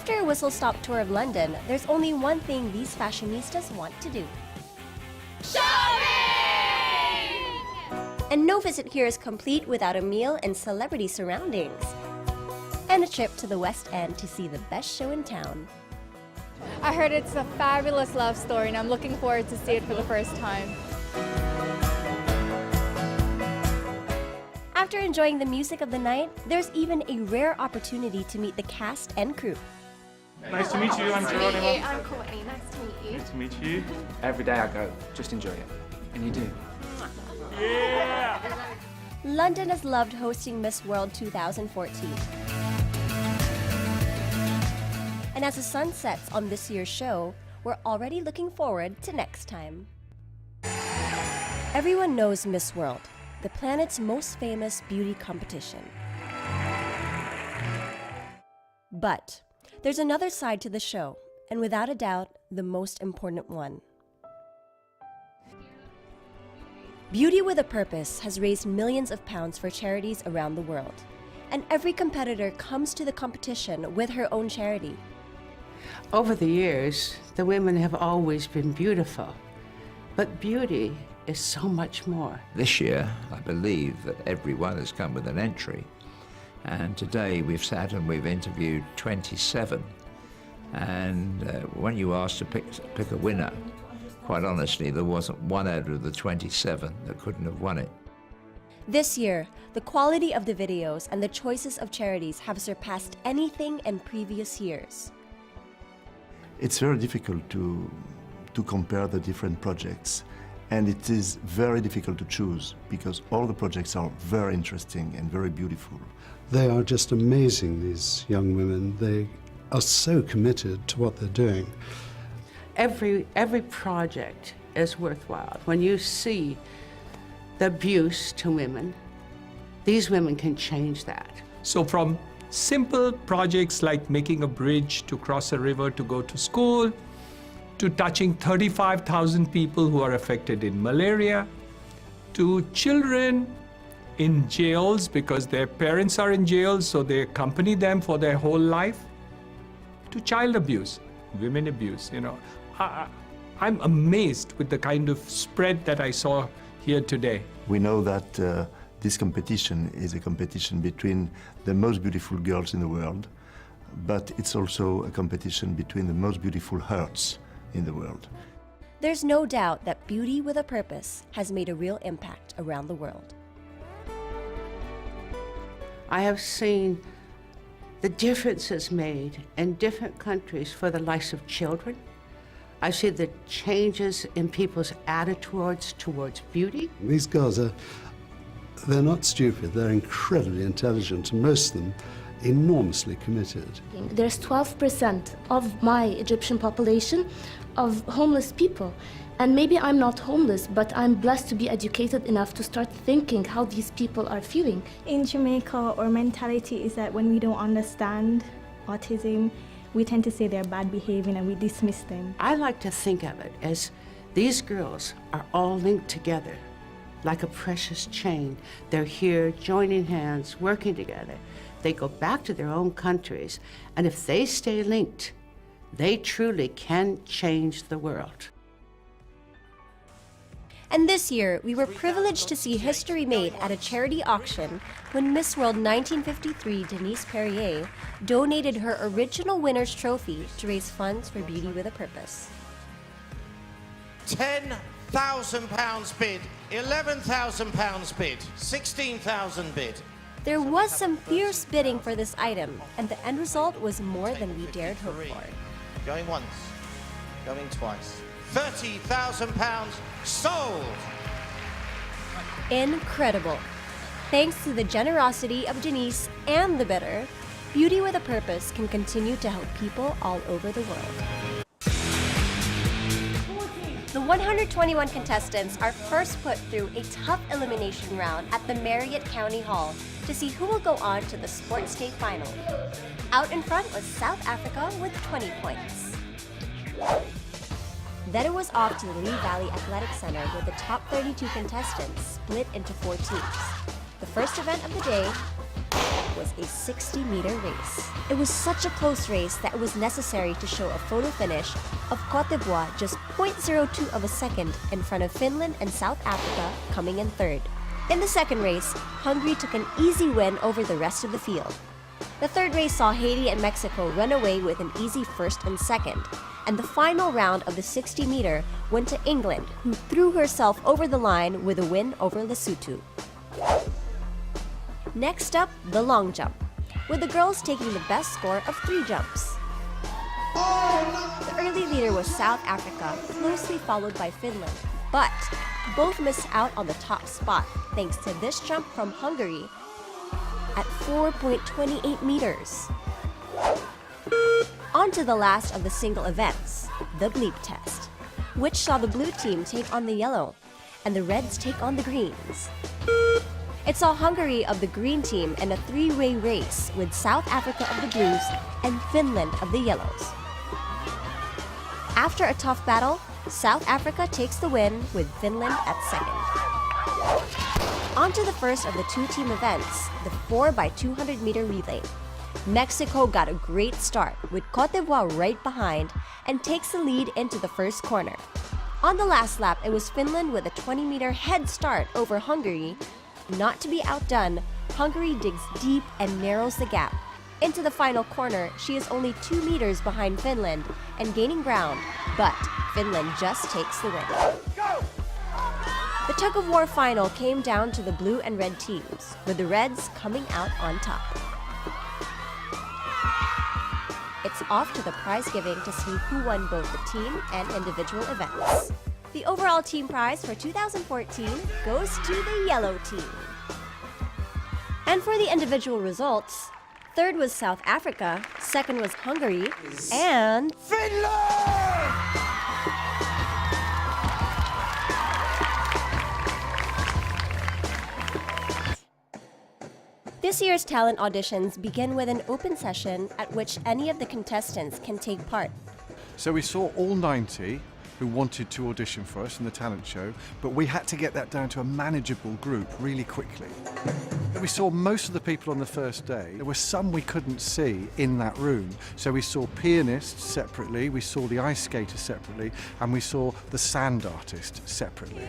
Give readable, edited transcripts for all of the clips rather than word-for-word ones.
After a whistle-stop tour of London, there's only one thing these fashionistas want to do. Shopping! And no visit here is complete without a meal and celebrity surroundings. And a trip to the West End to see the best show in town. I heard it's a fabulous love story and I'm looking forward to see it for the first time. After enjoying the music of the night, there's even a rare opportunity to meet the cast and crew. Nice to meet you, I'm Geronimo. I'm Courtney, nice to meet you. Nice to meet you. Every day I go, just enjoy it. And you do. Yeah! London has loved hosting Miss World 2014. And as the sun sets on this year's show, we're already looking forward to next time. Everyone knows Miss World, the planet's most famous beauty competition. But there's another side to the show, and without a doubt, the most important one. Beauty with a Purpose has raised millions of pounds for charities around the world, and every competitor comes to the competition with her own charity. Over the years, the women have always been beautiful, but beauty is so much more. This year, I believe that everyone has come with an entry, and today we've sat and we've interviewed 27, and when you asked to pick a winner, quite honestly, there wasn't one out of the 27 that couldn't have won it. This year, the quality of the videos and the choices of charities have surpassed anything in previous years. It's very difficult to compare the different projects, and it is very difficult to choose because all the projects are very interesting and very beautiful. They are just amazing, these young women. They are so committed to what they're doing. Every project is worthwhile. When you see the abuse to women, these women can change that. So from simple projects like making a bridge to cross a river to go to school, to touching 35,000 people who are affected in malaria, to children in jails because their parents are in jail, so they accompany them for their whole life, to child abuse, women abuse, you know. I'm amazed with the kind of spread that I saw here today. We know that this competition is a competition between the most beautiful girls in the world, but it's also a competition between the most beautiful hearts in the world. There's no doubt that Beauty with a Purpose has made a real impact around the world. I have seen the differences made in different countries for the lives of children. I see the changes in people's attitudes towards beauty. These girls they're not stupid, they're incredibly intelligent, and most of them enormously committed. There's 12% of my Egyptian population of homeless people. And maybe I'm not homeless, but I'm blessed to be educated enough to start thinking how these people are feeling. In Jamaica, our mentality is that when we don't understand autism, we tend to say they're bad behaving and we dismiss them. I like to think of it as these girls are all linked together like a precious chain. They're here joining hands, working together. They go back to their own countries, and if they stay linked, they truly can change the world. And this year, we were privileged to see history made at a charity auction when Miss World 1953 Denise Perrier donated her original winner's trophy to raise funds for Beauty with a Purpose. £10,000 bid, £11,000 bid, £16,000 bid. There was some fierce bidding for this item, and the end result was more than we dared hope for. Going once, going twice. £30,000 sold! Incredible. Thanks to the generosity of Denise and the bidder, Beauty with a Purpose can continue to help people all over the world. The 121 contestants are first put through a tough elimination round at the Marriott County Hall to see who will go on to the Sports Day Final. Out in front was South Africa with 20 points. Then it was off to the Lee Valley Athletic Center where the top 32 contestants split into 4 teams. The first event of the day was a 60-meter race. It was such a close race that it was necessary to show a photo finish of Côte d'Ivoire just 0.02 of a second in front of Finland and South Africa, coming in third. In the second race, Hungary took an easy win over the rest of the field. The third race saw Haiti and Mexico run away with an easy first and second, and the final round of the 60-meter went to England, who threw herself over the line with a win over Lesotho. Next up, the long jump, with the girls taking the best score of 3 jumps. The early leader was South Africa, closely followed by Finland, but both missed out on the top spot thanks to this jump from Hungary at 4.28 meters. On to the last of the single events, the bleep test, which saw the blue team take on the yellow and the reds take on the greens. It saw Hungary of the green team in a 3-way race with South Africa of the blues and Finland of the yellows. After a tough battle, South Africa takes the win with Finland at second. On to the first of the 2-team events, the 4x200-meter relay. Mexico got a great start with Côte d'Ivoire right behind and takes the lead into the first corner. On the last lap, it was Finland with a 20-meter head start over Hungary. Not to be outdone, Hungary digs deep and narrows the gap. Into the final corner, she is only 2 meters behind Finland and gaining ground, but Finland just takes the win. The tug-of-war final came down to the blue and red teams, with the reds coming out on top. It's off to the prize giving to see who won both the team and individual events. The overall team prize for 2014 goes to the yellow team. And for the individual results, third was South Africa, second was Hungary, and Finland! This year's talent auditions begin with an open session at which any of the contestants can take part. So we saw all 90 who wanted to audition for us in the talent show, but we had to get that down to a manageable group really quickly. We saw most of the people on the first day. There were some we couldn't see in that room. So we saw pianists separately, we saw the ice skater separately, and we saw the sand artist separately.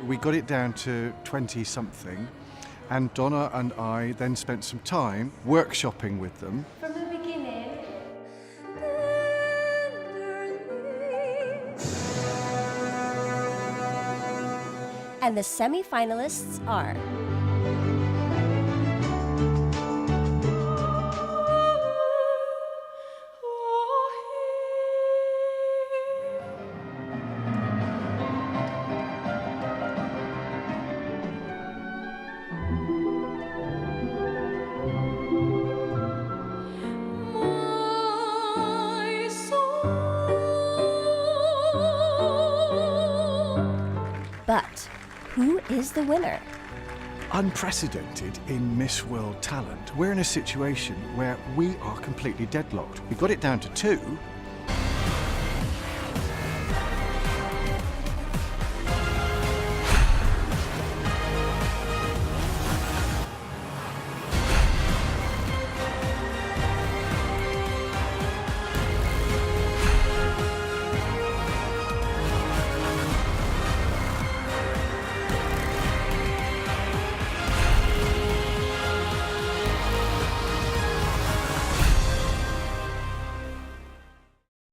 We got it down to 20-something, and Donna and I then spent some time workshopping with them. From the beginning, and the semi-finalists are But who is the winner? Unprecedented in Miss World Talent. We're in a situation where we are completely deadlocked. We got it down to 2,